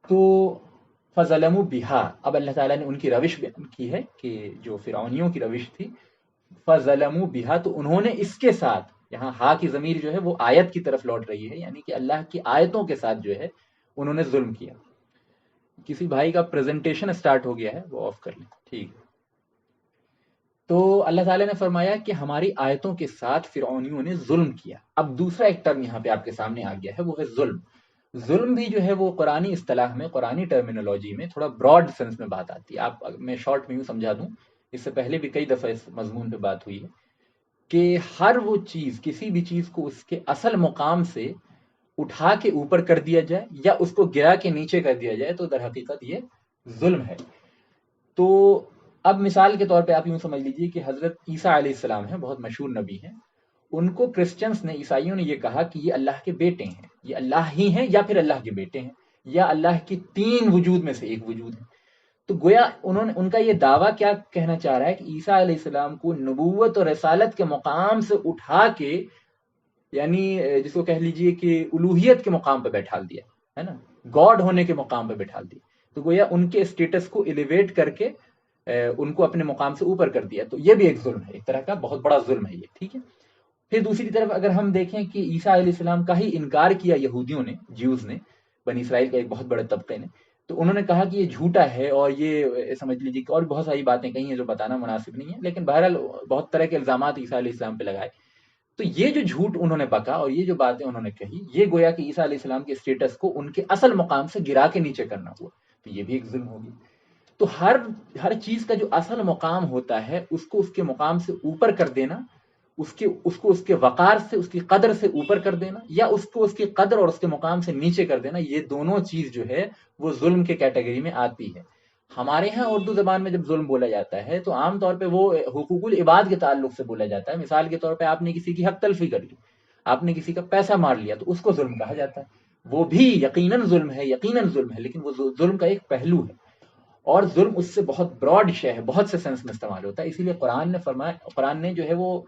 تو فظلموا بہا، اب اللہ تعالیٰ نے ان کی روش بیان کی ہے کہ جو فرعونیوں کی روش تھی، فظلموا بہا، تو انہوں نے اس کے ساتھ، یہاں ہا کی ضمیر جو ہے وہ آیت کی طرف لوٹ رہی ہے، یعنی کہ اللہ کی آیتوں کے ساتھ جو ہے انہوں نے ظلم کیا۔ کسی بھائی کا پریزنٹیشن سٹارٹ ہو گیا ہے، وہ آف کر لیں، ٹھیک ہے۔ تو اللہ تعالیٰ نے فرمایا کہ ہماری آیتوں کے ساتھ فرعونیوں نے ظلم کیا۔ اب دوسرا ایک ٹرم یہاں پہ آپ کے سامنے آ گیا ہے، وہ ہے ظلم۔ ظلم بھی جو ہے وہ قرآنی اصطلاح میں، قرآنی ٹرمینالوجی میں تھوڑا براڈ سینس میں بات آتی ہے۔ آپ میں شارٹ میں یوں سمجھا دوں، اس سے پہلے بھی کئی دفعہ اس مضمون پہ بات ہوئی ہے کہ ہر وہ چیز، کسی بھی چیز کو اس کے اصل مقام سے اٹھا کے اوپر کر دیا جائے یا اس کو گرا کے نیچے کر دیا جائے تو در حقیقت یہ ظلم ہے۔ تو اب مثال کے طور پہ آپ یوں سمجھ لیجیے کہ حضرت عیسیٰ علیہ السلام ہیں، بہت مشہور نبی ہیں، ان کو کرسچنس نے، عیسائیوں نے یہ کہا کہ یہ اللہ کے بیٹے ہیں، یہ اللہ ہی ہیں یا پھر اللہ کے بیٹے ہیں، یا اللہ کی تین وجود میں سے ایک وجود ہے۔ تو گویا انہوں نے، ان کا یہ دعویٰ کیا کہنا چاہ رہا ہے کہ عیسیٰ علیہ السلام کو نبوت اور رسالت کے مقام سے اٹھا کے، یعنی جس کو کہہ لیجیے کہ الوہیت کے مقام پہ بیٹھا دیا ہے نا، گاڈ ہونے کے مقام پہ بیٹھا دیا۔ تو گویا ان کے اسٹیٹس کو ایلیویٹ کر کے ان کو اپنے مقام سے اوپر کر دیا۔ تو یہ بھی ایک ظلم ہے، ایک طرح کا بہت بڑا ظلم ہے یہ، ٹھیک ہے۔ پھر دوسری طرف اگر ہم دیکھیں کہ عیسیٰ علیہ السلام کا ہی انکار کیا یہودیوں نے، جیوز نے، بنی اسرائیل کے ایک بہت بڑے طبقے نے، تو انہوں نے کہا کہ یہ جھوٹا ہے، اور یہ سمجھ لیجیے کہ اور بہت ساری باتیں کہی ہیں جو بتانا مناسب نہیں ہے، لیکن بہرحال بہت طرح کے الزامات عیسیٰ علیہ السلام پہ لگائے۔ تو یہ جو جھوٹ انہوں نے بکا اور یہ جو باتیں انہوں نے کہی، یہ گویا کہ عیسیٰ علیہ السلام کے اسٹیٹس کو ان کے اصل مقام سے گرا کے نیچے کرنا ہوا، تو یہ بھی ایک ظلم ہوگی۔ تو ہر چیز کا جو اصل مقام ہوتا ہے اس کو اس کے مقام سے اوپر کر دینا، اس کو اس کے وقار سے، اس کی قدر سے اوپر کر دینا، یا اس کو اس کی قدر اور اس کے مقام سے نیچے کر دینا، یہ دونوں چیز جو ہے وہ ظلم کے کیٹیگری میں آتی ہے۔ ہمارے ہاں اردو زبان میں جب ظلم بولا جاتا ہے تو عام طور پہ وہ حقوق العباد کے تعلق سے بولا جاتا ہے۔ مثال کے طور پہ آپ نے کسی کی حق تلفی کر لی، آپ نے کسی کا پیسہ مار لیا، تو اس کو ظلم کہا جاتا ہے۔ وہ بھی یقیناً ظلم ہے، یقیناً ظلم ہے، لیکن وہ ظلم کا ایک پہلو ہے، اور ظلم اس سے بہت براڈ شے ہے، بہت سے سینس میں استعمال ہوتا ہے۔ اسی لیے قرآن نے فرمایا، قرآن نے جو ہے وہ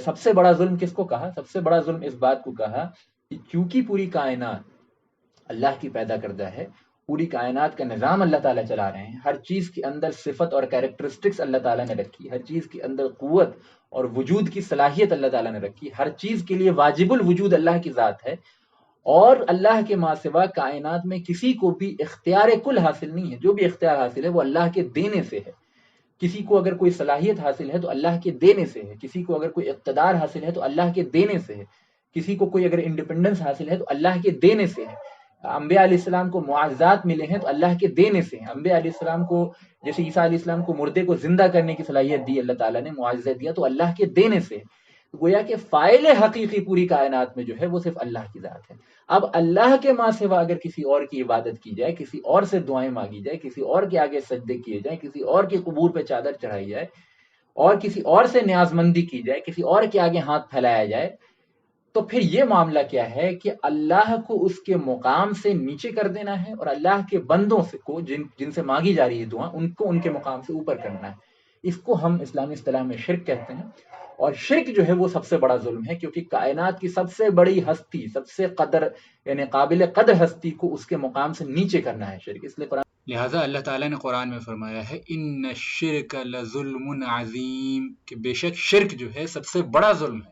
سب سے بڑا ظلم کس کو کہا؟ سب سے بڑا ظلم اس بات کو کہا کہ چونکہ پوری کائنات اللہ کی پیدا کردہ ہے، پوری کائنات کا نظام اللہ تعالیٰ چلا رہے ہیں، ہر چیز کے اندر صفت اور کیریکٹرسٹکس اللہ تعالیٰ نے رکھی، ہر چیز کے اندر قوت اور وجود کی صلاحیت اللہ تعالیٰ نے رکھی، ہر چیز کے لیے واجب الوجود اللہ کی ذات ہے، اور اللہ کے ماں سوا کائنات میں کسی کو بھی اختیار کل حاصل نہیں ہے، جو بھی اختیار حاصل ہے وہ اللہ کے دینے سے ہے۔ کسی کو اگر کوئی صلاحیت حاصل ہے تو اللہ کے دینے سے ہے، کسی کو اگر کوئی اقتدار حاصل ہے تو اللہ کے دینے سے ہے، کسی کو کوئی اگر انڈیپینڈنس حاصل ہے تو اللہ کے دینے سے ہے۔ انبیاء علیہ السلام کو معجزات ملے ہیں تو اللہ کے دینے سے ہیں۔ انبیاء علیہ السلام کو، جیسے عیسیٰ علیہ السلام کو مردے کو زندہ کرنے کی صلاحیت دی اللہ تعالیٰ نے، معجزہ دیا، تو اللہ کے دینے سے ہے۔ گویا کہ فاعل حقیقی پوری کائنات میں جو ہے وہ صرف اللہ کی ذات ہے۔ اب اللہ کے ماں سوا اگر کسی اور کی عبادت کی جائے، کسی اور سے دعائیں مانگی جائے، کسی اور کے آگے سجدے کیے جائیں، کسی اور کے قبور پہ چادر چڑھائی جائے، اور کسی اور سے نیاز مندی کی جائے، کسی اور کے آگے ہاتھ پھیلایا جائے، تو پھر یہ معاملہ کیا ہے کہ اللہ کو اس کے مقام سے نیچے کر دینا ہے، اور اللہ کے بندوں سے کو جن سے مانگی جا رہی ہے دعا، ان کو ان کے مقام سے اوپر کرنا ہے۔ اس کو ہم اسلامی اصطلاح میں شرک کہتے ہیں، اور شرک جو ہے وہ سب سے بڑا ظلم ہے، کیونکہ کائنات کی سب سے بڑی ہستی، سب سے قدر یعنی قابل قدر ہستی کو اس کے مقام سے نیچے کرنا ہے شرک۔ اس لیے قرآن، لہٰذا اللہ تعالیٰ نے قرآن میں فرمایا ہے ان الشرک لظلم عظیم، کہ بے شک شرک جو ہے سب سے بڑا ظلم ہے۔